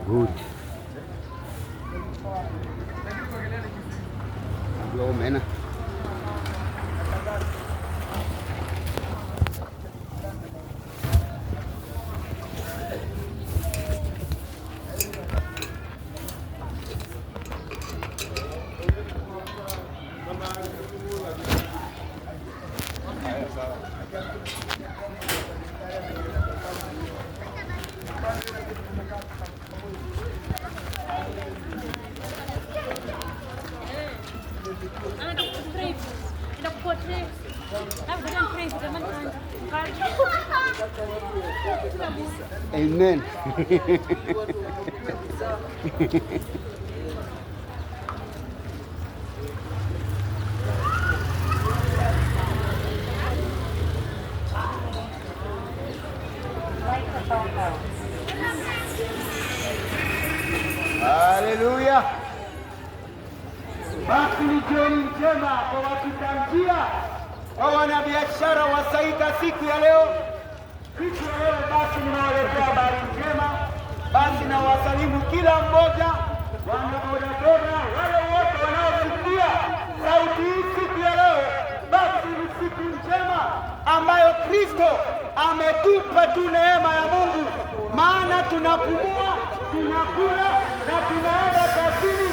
Good. Yo, man. Amen. Haleluya. Basi ni jioni njema kwa wapita njia, kwa wanabiashara wa Saika siku ya leo. Siku ya leo basi ninawaletea habari njema. Basi na wasalimu kila mmoja, wanabodaboda, wale wote wanaosikia sauti hii siku ya leo. Basi ni siku njema ambayo Kristo ametupa tu neema ya Mungu, maana tunapumua, tunakula na tunaenda kazini,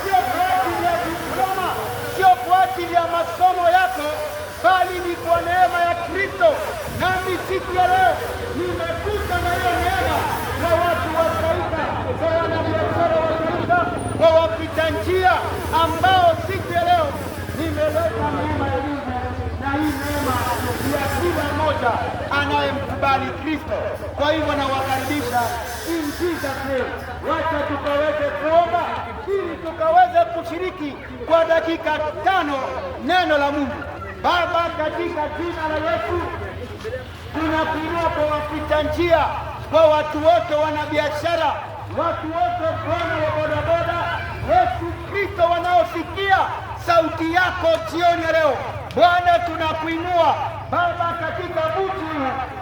sio kwa ajili ya diploma, sio kwa ajili ya masomo yako, bali ni kwa neema ya Kristo. Nami siku ya leo nimekuja na hiyo neema kwa watu wa Saika, kwa wanabiashara wa Saika, kwa wapita njia ambao siku ya leo nimeleta neema ya Mungu, na hii neema ya kila mmoja anayemkubali Kristo. Kwa hivyo nawakaribisha in Jesus name. Wacha tukaweze kuomba ili tukaweze kushiriki kwa dakika 5 neno la Mungu. Baba, katika jina la Yesu tunakuinua kwa wapita njia, kwa watu wote wanabiashara, watu wote Bwana wa bodaboda, Yesu Kristo, wanaosikia sauti yako jioni ya leo. Bwana, tunakuinua Baba katika buti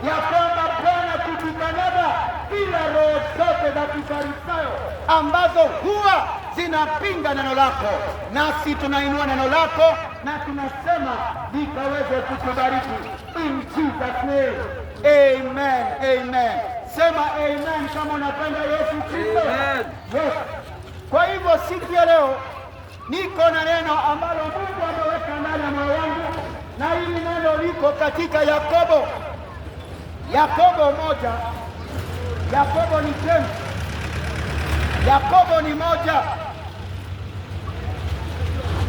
ya kwamba Bwana tukikanyaga kila roho zote za kifarisayo ambazo huwa zinapinga neno lako, nasi tunainua neno lako na tunasema likaweze kutubariki in Jesus name. Amen, amen. Sema amen kama unapenda Yesu Kristo. Yes. Kwa hivyo siku ya leo niko na neno ambalo Mungu ameweka ndani ya moyo wangu, na hili neno liko katika Yakobo. Yakobo 1. Yakobo ni James. Yakobo ni 1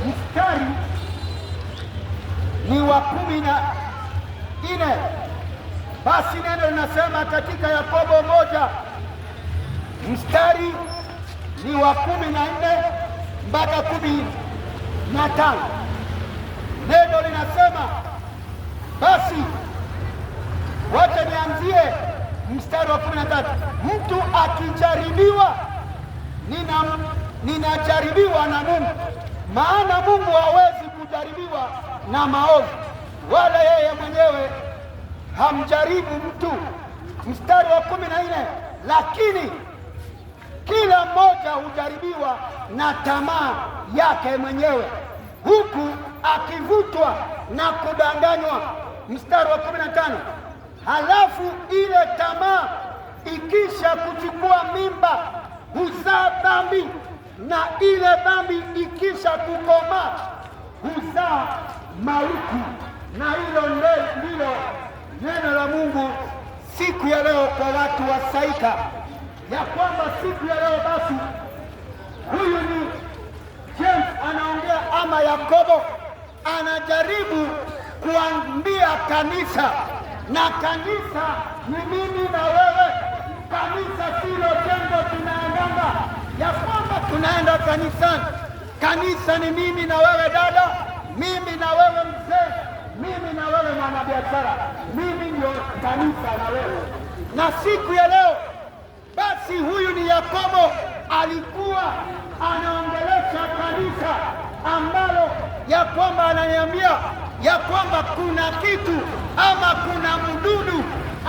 mstari ni wa 14. Basi neno linasema katika Yakobo 1 mstari ni wa 14 mpaka 15. Neno linasema, basi wacha nianzie mstari wa 13. Mtu akijaribiwa, ninajaribiwa na Mungu, maana Mungu hawezi kujaribiwa na maovu, wala yeye mwenyewe hamjaribu mtu. Mstari wa 14, lakini kila mmoja hujaribiwa na tamaa yake mwenyewe, huku akivutwa na kudanganywa. Mstari wa 15, halafu ile tamaa ikisha kuchukua mimba huzaa dhambi, na ile dhambi ikisha kukomaa huzaa mauti. Na hilo ndilo neno la Mungu siku ya leo kwa watu wa Saika, ya kwamba siku ya leo basi huyu ni James anaongea, ama Yakobo anajaribu kuambia kanisa, na kanisa ni mimi na wewe. Kanisa silo jengo tunaendanga, ya kwamba tunaenda kanisani. Kanisa ni mimi na wewe dada, mimi na wewe mzee, mimi na wewe mwanabiashara. Mimi ndio kanisa na wewe. Na siku ya leo basi huyu ni Yakobo, alikuwa anaongelesha kanisa ambalo ya kwamba ananiambia ya kwamba kuna kitu ama kuna mdudu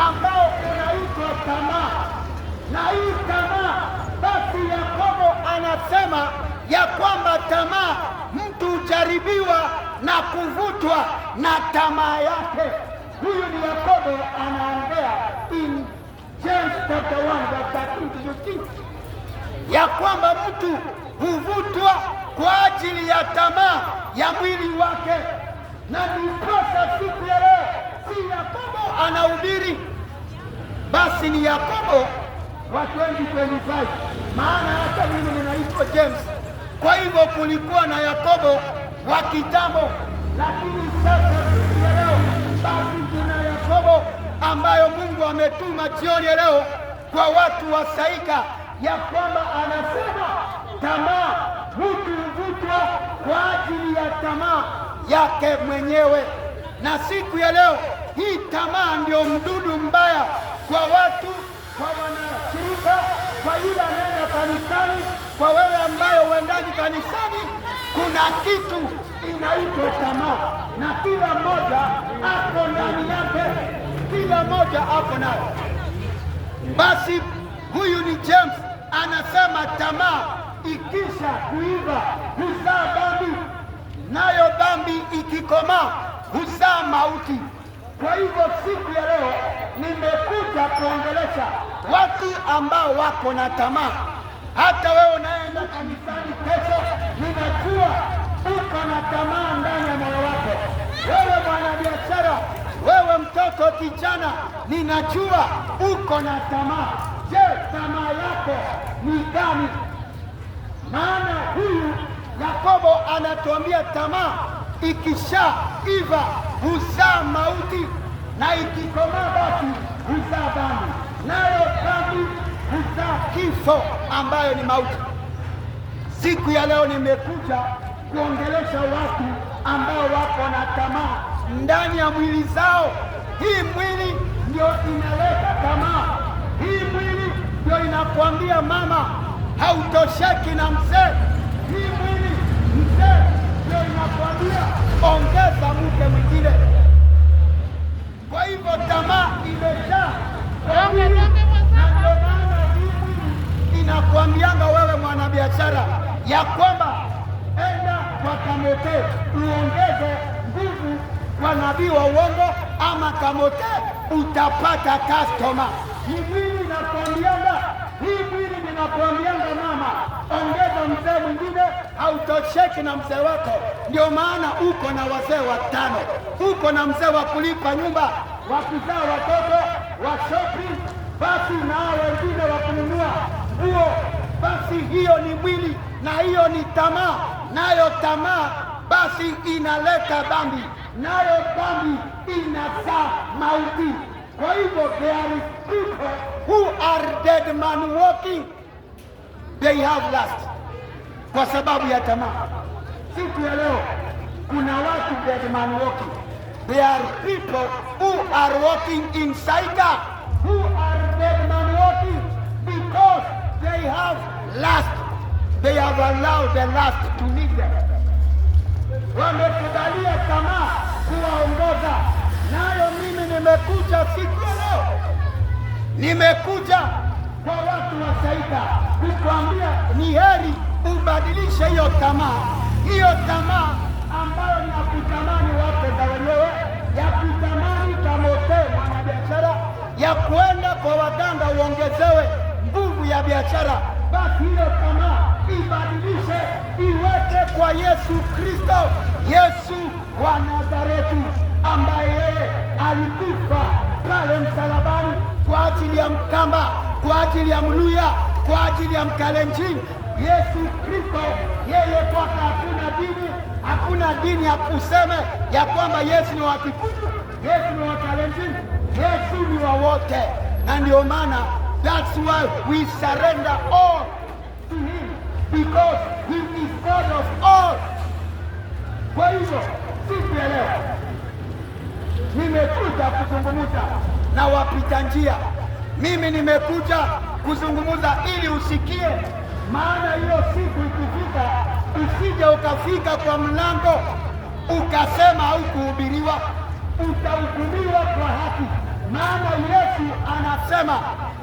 ambao unaitwa tamaa. anasema ya kwamba tamaa, mtu hujaribiwa na kuvutwa na tamaa yake. Huyu ni Yakobo anaongea in James chapter 1 verse 13 ya kwamba mtu huvutwa kwa ajili ya tamaa ya mwili wake, na ndiposa siku ya leo si Yakobo anahubiri, basi ni Yakobo wa 2025, maana hata mimi ninaitwa James. Kwa hivyo kulikuwa na Yakobo wa kitambo, lakini sasa siku ya leo basi kuna Yakobo ambayo Mungu ametuma jioni ya leo kwa watu wa Saika, ya kwamba anasema tamaa, mtu huvutwa kwa ajili ya tamaa yake mwenyewe. Na siku ya leo hii tamaa ndio mdudu mbaya kwa watu, kwa wanashirika, kwa yule anaenda kanisani, kwa wewe ambayo uendaji kanisani. Kuna kitu inaitwa tamaa, na kila mmoja ako ndani yake, kila mmoja ako nayo. Basi huyu ni James anasema tamaa ikisha kuiva huzaa dhambi, nayo dhambi ikikomaa huzaa mauti. Kwa hivyo siku ya leo nimekuja kuongelesha watu ambao wako na tamaa. Hata wewe unaenda kanisani kesho, ninajua uko na tamaa ndani ya moyo wako. Wewe mwanabiashara, wewe mtoto kijana, ninajua uko na tamaa. Je, tamaa yako ni gani? Maana huyu Yakobo anatuambia tamaa ikishaiva huzaa mauti, na ikikomaa basi huzaa dhambi, nayo dhambi huzaa kifo ambayo ni mauti. Siku ya leo nimekuja kuongelesha watu ambao wako na tamaa ndani ya mwili zao. Hii mwili ndio inaleta tamaa. Hii mwili ndio inakwambia mama, hautosheki na mzee. Hii mwili mzee ndio inakwambia ongeza mke mwingine. Kwa hivyo tamaa imejaa, na ndio maana hii mwili inakwambianga wewe mwanabiashara ya kwamba enda kwa Kamote uongeze nguvu kwa nabii wa uongo, ama Kamote utapata customer. Hii mwili inakwambianga, hii mwili ninakwambianga mama, ongeza mzee mwingine, hautosheki na mzee wako. Ndio maana uko na wazee watano, uko na mzee wa kulipa nyumba, wa kuzaa watoto, wa shopping, basi na wengine wa kununua nguo. Basi hiyo ni mwili na hiyo ni tamaa, nayo tamaa basi inaleta dhambi, nayo dhambi inazaa mauti. Kwa hivyo there is people who are dead man walking, they have lust, kwa sababu ya tamaa. Siku ya leo kuna watu dead man walking. There are people who are walking in Saika, who are dead man walking because they have lust. They have allowed the lust to lead them. Wamekubalia tamaa kuwaongoza. Nayo mimi nimekuja siku ya leo, nimekuja kwa watu wa Saika kukwambia ni heri ubadilishe hiyo tamaa. Hiyo tamaa ambayo ni ya kutamani wake za wenyewe, ya kutamani Kamote mwanabiashara, ya kwenda kwa waganga uongezewe nguvu ya biashara. Basi hiyo tamaa ibadilishe, iweke kwa Yesu Kristo, Yesu wa Nazareti, ambaye yeye alikufa pale msalabani kwa ajili ya Mkamba, kwa ajili ya Mluya, kwa ajili ya Mkalenjin. Yesu Kristo yeye kwake hakuna dini, hakuna dini ya kuseme ya kwamba Yesu ni wa Kikuyu, Yesu ni wa Kalenjin, Yesu ni wa wote. Na ndio maana that's why we surrender all to him, because he is God of all. Kwa hivyo siku ya leo nimekuja kuzungumza na wapita njia. Mimi nimekuja kuzungumza ili usikie, maana hiyo siku ikifika, usije ukafika kwa mlango ukasema haukuhubiriwa, utahukumiwa kwa haki. Maana Yesu anasema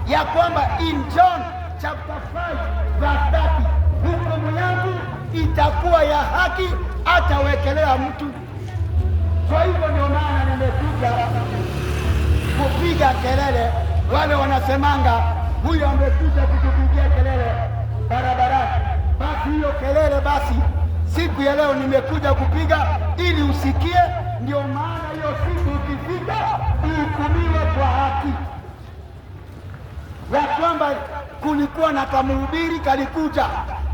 ya kwamba in John chapter 5 verse 30, hukumu yangu itakuwa ya haki, hatawekelea mtu. Kwa hivyo ndio maana nimekuja kupiga kelele. Wale wanasemanga huyu amekuja kutupigia kelele barabarani, basi hiyo kelele basi siku ya leo nimekuja kupiga ili usikie. Ndio maana hiyo siku ukifika uhukumiwe kwa haki, ya kwamba kulikuwa na kamhubiri kalikuja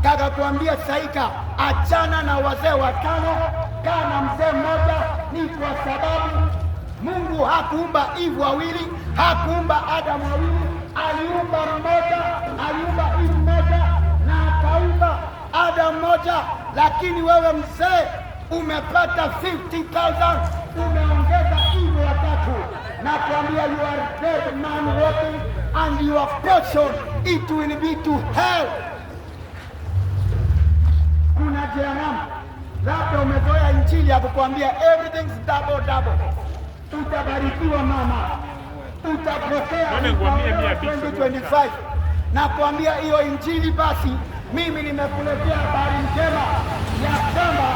kakakwambia Saika, achana na wazee watano, kaa na mzee mmoja. Ni kwa sababu Mungu hakuumba Eve wawili, hakuumba Adamu wawili, aliumba mmoja, aliumba Eve mmoja na akaumba Adamu mmoja. Lakini wewe mzee umepata 50,000, umeongeza Eve watatu, na kuambia you are dead man walking and your portion it will be to hell. Kuna jehanamu. Labda umezoea injili ya kukwambia everything's double. Utabarikiwa mama, utapokea 2025. Na kuambia hiyo injili, basi mimi nimekuletea habari njema ya kwamba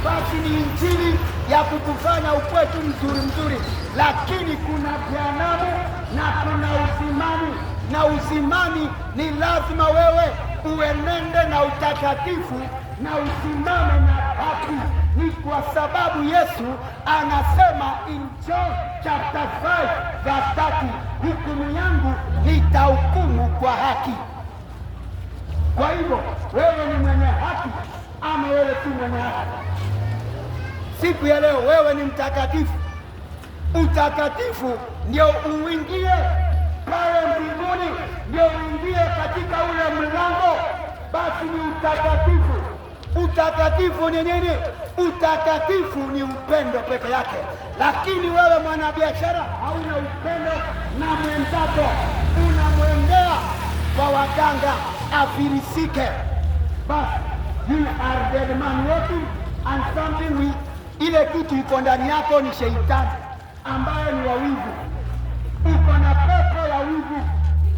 basi ni injili ya kukufanya ukwetu mzuri, lakini kuna jehanamu na kuna usimani, na usimani ni lazima wewe uenende na utakatifu na usimame na haki. Ni kwa sababu Yesu anasema in John chapter 5 verse 30, hukumu yangu nitahukumu kwa haki. Kwa hivyo wewe ni mwenye haki ama wewe si mwenye haki? Siku ya leo wewe ni mtakatifu. Utakatifu ndio uingie pale mbinguni, ndio uingie katika ule mlango, basi ni utakatifu. Utakatifu ni nini? Utakatifu ni upendo peke yake. Lakini wewe mwanabiashara hauna upendo na mwenzako, unamwendea kwa waganga afirisike, basi you are dead man walking and something with ile kitu iko ndani yako ni sheitani ambaye ni wa wivu. Uko na pepo ya wivu.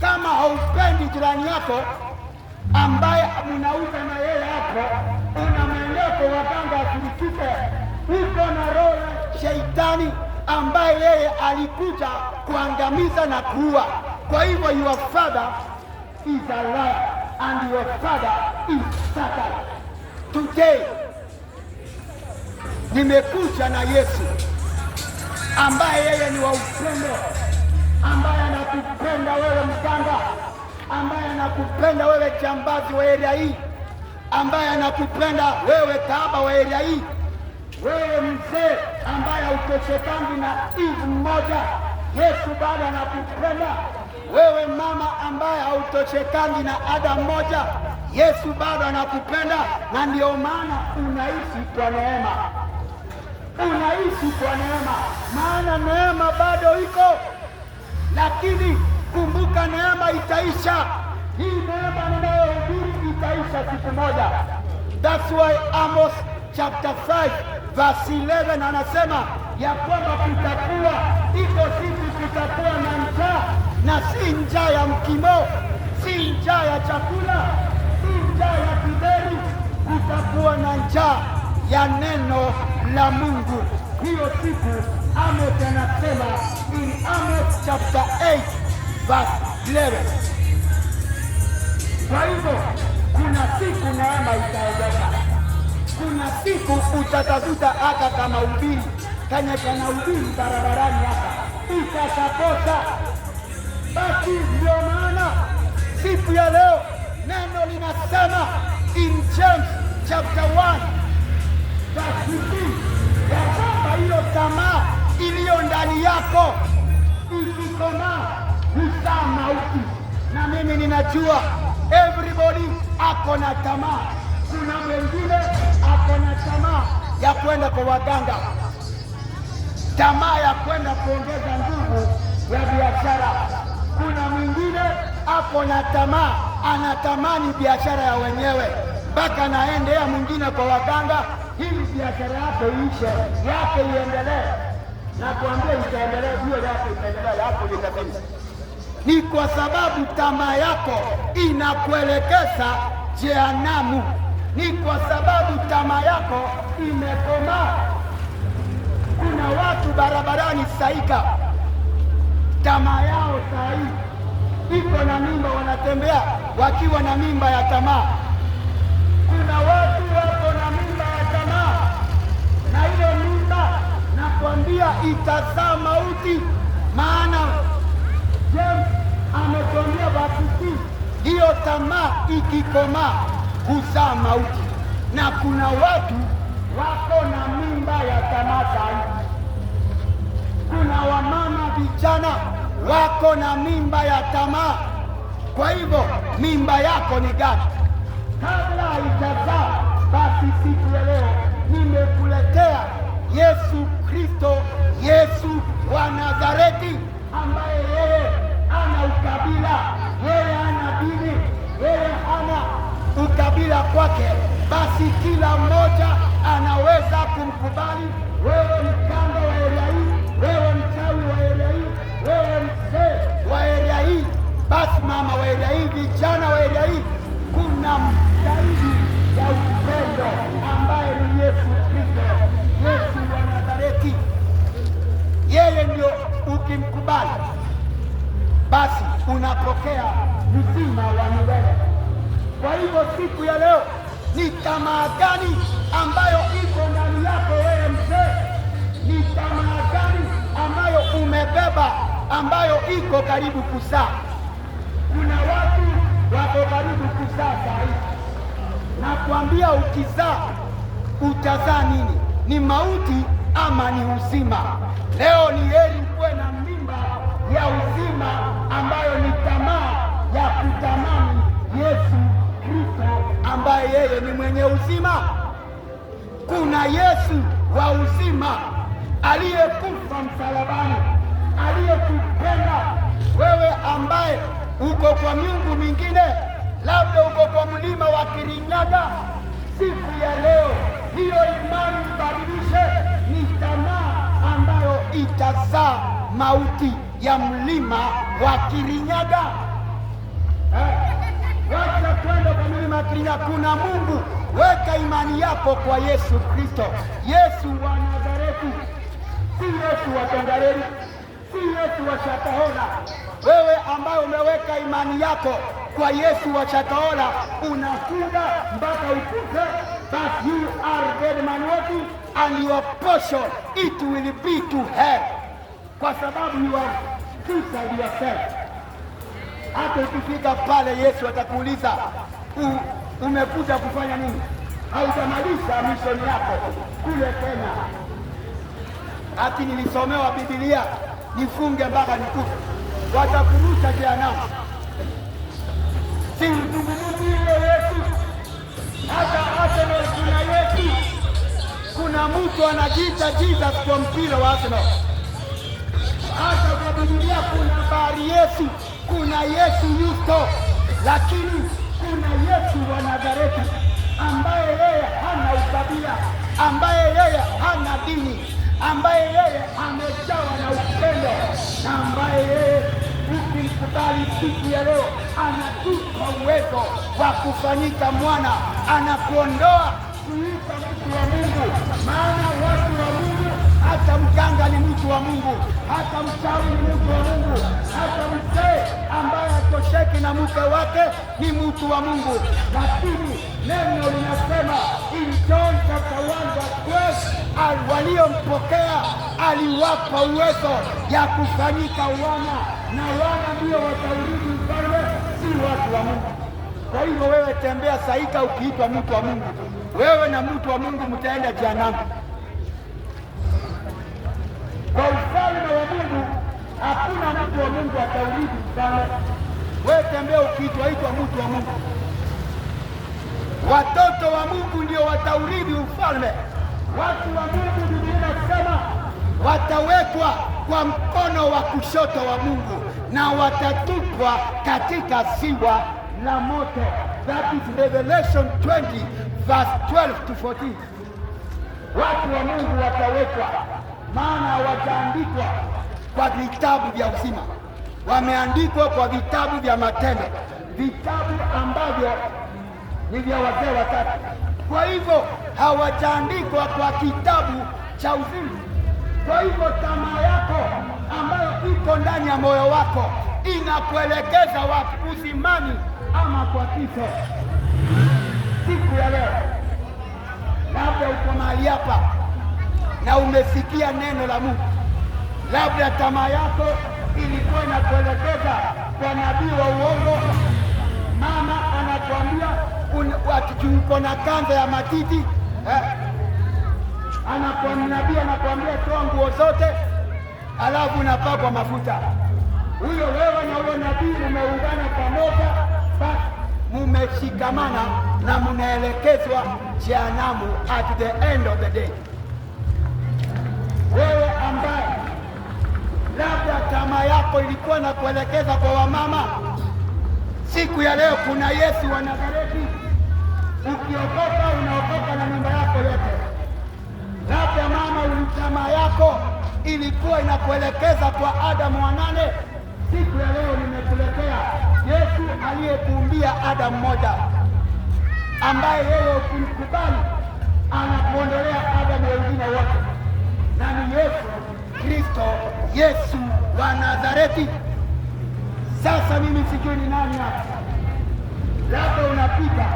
Kama haupendi jirani yako ambaye mnauza na yeye hapo, unamwendea kwa waganga afirisike, uko na roho ya sheitani ambaye yeye alikuja kuangamiza na kuua. Kwa hivyo your father is a liar and your father is Satan. Today nimekuja na Yesu ambaye yeye ni wa upendo, ambaye anakupenda wewe mganga, ambaye anakupenda wewe jambazi wa area hii, ambaye anakupenda wewe kahaba wa area hii, wewe mzee ambaye hautoshekani na Eve mmoja, Yesu bado anakupenda. Wewe mama ambaye hautoshekani na Adamu mmoja, Yesu bado anakupenda. Na ndio maana unaishi kwa neema, unaishi kwa neema, maana neema bado iko. Lakini kumbuka, neema itaisha. Hii neema ninayohubiri itaisha siku moja. That's why Amos chapter 5 verse 11 anasema ya kwamba kutakuwa, iko siku kutakuwa na njaa, na si njaa ya mkimo, si njaa ya chakula, si njaa ya kiberi. Kutakuwa na njaa ya neno la Mungu. Hiyo siku Amos anasema in Amos chapter 8 verse 11. Kwa hivyo kuna siku neema itaongezeka. Kuna siku utatafuta hata kama ubiri kanya kana ubiri barabarani hapa utatakosa. Basi ndio maana siku ya leo neno linasema in James chapter 1 verse 15 ya kwamba hiyo tamaa iliyo ndani yako ikikomaa huzaa mauti. Na mimi ninajua everybody ako na tamaa. Kuna wengine ako na tamaa ya kwenda kwa waganga, tamaa ya kwenda kuongeza nguvu ya biashara. Kuna mwingine ako na tamaa, anatamani biashara ya wenyewe, mpaka naendea mwingine kwa waganga ili biashara yako iishe, yake iendelee. Na kuambia itaendelea, hiyo yako itaendelea, yako itapita. Ni kwa sababu tamaa yako inakuelekeza jehanamu. Ni kwa sababu tamaa yako imekomaa. Kuna watu barabarani saika, tamaa yao sahi iko na mimba, wanatembea wakiwa na mimba ya tamaa. Kuna watu wako na mimba ya tamaa, na ile mimba nakwambia itazaa mauti. Maana James ametuambia basi, hiyo tamaa ikikomaa huzaa mauti. Na kuna watu wako na mimba ya tamaa zaidi. Kuna wamama vijana wako na mimba ya tamaa. Kwa hivyo mimba yako ni gani? Kabla haijazaa, basi siku ya leo nimekuletea Yesu Kristo, Yesu wa Nazareti, ambaye yeye ana ukabila, yeye ana dini, yeye hana ukabila kwake. Basi kila mmoja anaweza kumkubali. Wewe mkanda wa area hii, wewe mchawi wa area hii, wewe mzee wa area hii, basi mama wa area hii, vijana wa area hii, kuna zaidi ya upendo ambaye ni Yesu Kristo, Yesu wa Nazareti. Yeye ndio ukimkubali, basi unapokea uzima wa milele. Kwa hivyo siku ya leo, ni tamaa gani ambayo iko ndani yako wewe mzee? Ni tamaa gani ambayo umebeba, ambayo iko karibu kuzaa? Kuna watu wako karibu kuzaa sahihi. Nakwambia ukizaa, utazaa nini? Ni mauti ama ni uzima? Leo ni heri kuwe na mimba ya uzima, ambayo ni tamaa ya kutamani Yesu Kristo, ambaye yeye ni mwenye uzima. Kuna Yesu wa uzima aliyekufa msalabani, aliyekupenda wewe ambaye uko kwa miungu mingine, labda uko kwa mlima wa Kirinyaga. Siku ya leo hiyo imani ibadilishe, ni tamaa ambayo itazaa mauti ya mlima wa Kirinyaga. Wacha kwenda kwa mlima wa Kirinyaga, kuna Mungu. Weka imani yako kwa Yesu Kristo, Yesu wa Nazareti, si Yesu wa Tongareni, si Yesu wa Shakahola. Wewe ambaye umeweka imani yako kwa Yesu wa Shakahola, unafunga mpaka ukufe, but you are dead man walking, and your portion it will be to hell, kwa sababu you are suicide yourself. Hata ukifika pale, Yesu atakuuliza umekuja kufanya nini? Hautamalisha mishoni yako kule Kenya. Ati nilisomewa Biblia nifunge mpaka nikufe, watakurusha jehanamu. Si mzungumuzi yule Yesu. Hata Arsenal kuna Yesu. Kuna mtu anajiita Jesus kwa mpira wa Arsenal. Hata kwa Biblia kuna habari Yesu, kuna Yesu Yusto, lakini kuna Yesu wa Nazareti, ambaye yeye hana ukabila, ambaye yeye hana dini, ambaye yeye amejawa na upendo, na ambaye yeye ukimkubali siku ya leo anatupa uwezo wa kufanyika mwana, anakuondoa kuita mtu wa Mungu. Maana watu wa Mungu, hata mganga ni mtu wa Mungu, hata mchawi ni mtu wa Mungu, hata mzee ambaye hatosheki na mke wake ni mtu wa Mungu. Lakini neno linasema in John chapter 1:12, waliompokea aliwapa uwezo ya kufanyika wana, na wana ndio wataurithi ufalme, si watu wa Mungu. Kwa hivyo wewe tembea saika ukiitwa mtu wa Mungu, wewe na mtu wa Mungu mtaenda jehanamu. Kwa ufalme wa Mungu hakuna mtu wa Mungu ataurithi ufalme. Wewe tembea ukiitwa mtu wa Mungu. Watoto wa Mungu ndio wataurithi ufalme. Watu wa Mungu, Biblia inasema watawekwa kwa mkono wa kushoto wa Mungu na watatupwa katika ziwa la moto. That is Revelation 20:12-14. Watu wa Mungu watawekwa, maana wataandikwa kwa vitabu vya uzima, wameandikwa kwa vitabu vya matendo, vitabu ambavyo ni vya wazee watatu. Kwa hivyo hawajaandikwa kwa kitabu cha uzima. Kwa hivyo tamaa yako ambayo iko ndani ya moyo wako inakuelekeza wapi? Uzimani ama kwa kifo? Siku ya leo labda uko mahali hapa na umesikia neno la Mungu, labda tamaa yako ilikuwa inakuelekeza kwa nabii wa uongo. Mama anakuambia uko na kanza ya matiti, nabii anakuambia toa nguo zote, alafu unapakwa mafuta. Huyo wewe na huyo nabii mumeungana pamoja, basi mumeshikamana na munaelekezwa jehanamu at the end of the day. Wewe ambaye labda tamaa yako ilikuwa na kuelekeza kwa wamama, siku ya leo kuna Yesu wa Nazareti. Ukiokoka unaokoka na nyumba yako yote. Labda mama, tamaa yako ilikuwa inakuelekeza kwa Adamu wa nane. Siku ya leo nimekuletea Yesu aliyekuumbia Adamu mmoja, ambaye yeye ukimkubali anakuondolea Adamu wengine wote, na ni Yesu Kristo, Yesu wa Nazareti. Sasa mimi sijui ni nani hapa, labda unapita.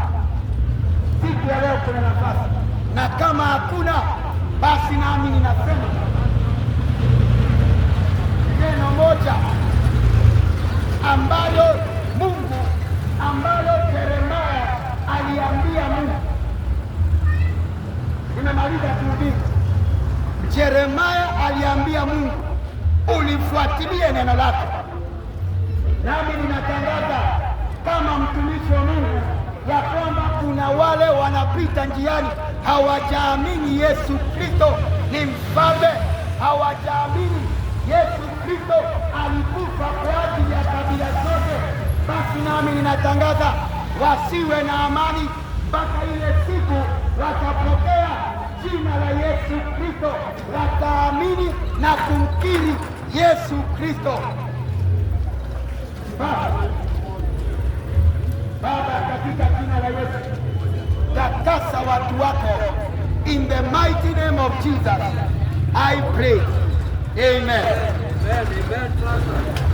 Siku ya leo kuna nafasi, na kama hakuna basi nami ninasema neno moja ambalo Yeremia aliambia Mungu. Nimemaliza kuhubiri. Yeremia aliambia Mungu, ulifuatilie neno lako. Nami ninatangaza kama mtumishi wa Mungu ya kwamba kuna wale wanapita njiani hawajaamini Yesu Kristo ni mfalme, hawajaamini Yesu Kristo alikufa kwa ajili ya kabila zote. Basi nami ninatangaza wasiwe na amani mpaka ile siku watapokea jina la Yesu Kristo, wataamini na kumkiri Yesu Kristo. Baba, katika jina la Yesu, takasa watu wako. In the mighty name of Jesus I pray. Amen. Amen.